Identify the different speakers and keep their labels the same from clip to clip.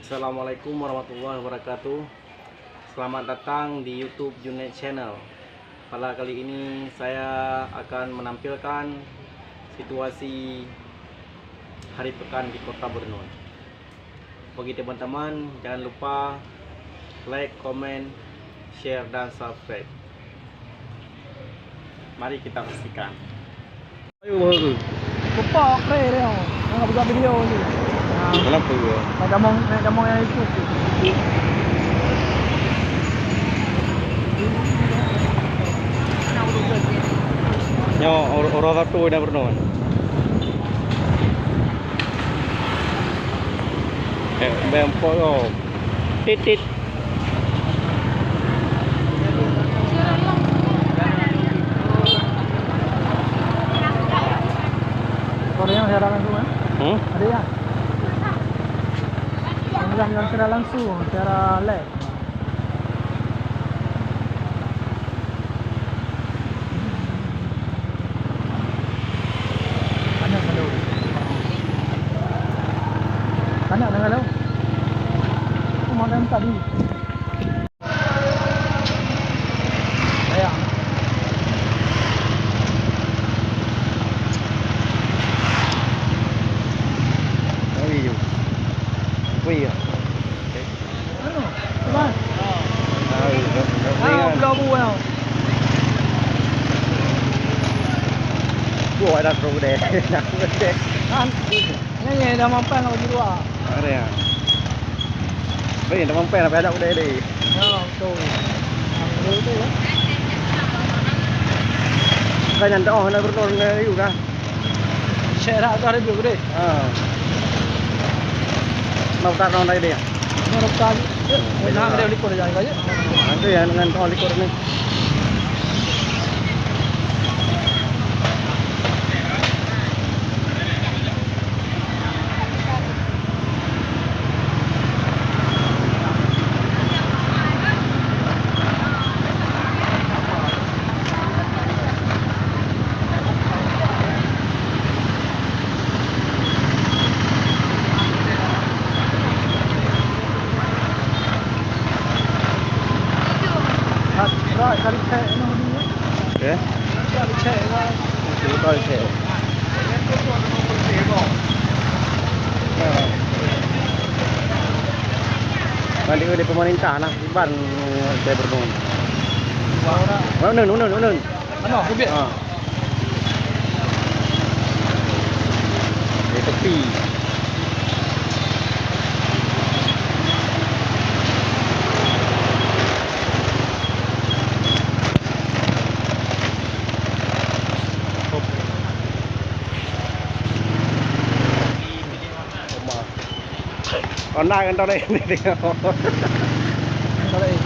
Speaker 1: Assalamualaikum warahmatullahi wabarakatuh. Selamat datang di YouTube Junaid Channel. Pada kali ini saya akan menampilkan situasi hari pekan di Kota Bernun. Bagi teman-teman, jangan lupa like, komen, share, dan subscribe. Mari kita saksikan. Ayo,
Speaker 2: Lupa kre dia. Nak buat video ni.
Speaker 1: kenapa ya?
Speaker 2: Nak damang yang itu.
Speaker 1: Nyo orang satu dah Bernun. Bempo yo. Titit.
Speaker 2: Korea secara langsung kan? Ada ya? Yang secara langsung, secara live. Kanak kalau. Kanak kalau. Aku makan tadi. Sayang.
Speaker 1: Wih ya.
Speaker 2: Ano? Tuan. Pulau Buang.
Speaker 1: Gua ada pro deh.
Speaker 2: Kan? Ini dah mampan nak pergi luar.
Speaker 1: Ada ya. Wih, dah mampu nak ada udah deh.
Speaker 2: Ya, betul. Betul ya.
Speaker 1: Kan yang dah nak Bernun juga.
Speaker 2: Share tu ada juga deh.
Speaker 1: Mau taruh đây deh.
Speaker 2: Nó kali. Nah, ada likur jangan aja.
Speaker 1: Nanti ya dengan tol likur nih.
Speaker 2: Right, kali cek ni dia.
Speaker 1: Okey.
Speaker 2: Kali cek lah.
Speaker 1: Kita cek. Nanti di pemerintah nak iban saya Bernun.
Speaker 2: Orang.
Speaker 1: Nun.
Speaker 2: Ano, kubit.
Speaker 1: Di tepi. Còn đang ở đâu đây?
Speaker 2: Kalau ini.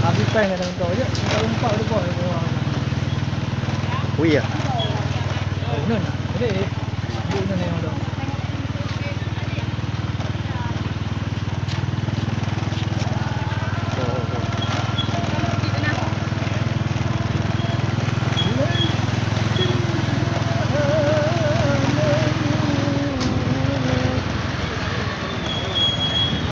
Speaker 2: Habis pen dengan tu je. Kalau empat tu boleh.
Speaker 1: Wih ya.
Speaker 2: Nun. Ada. Nun yang ada.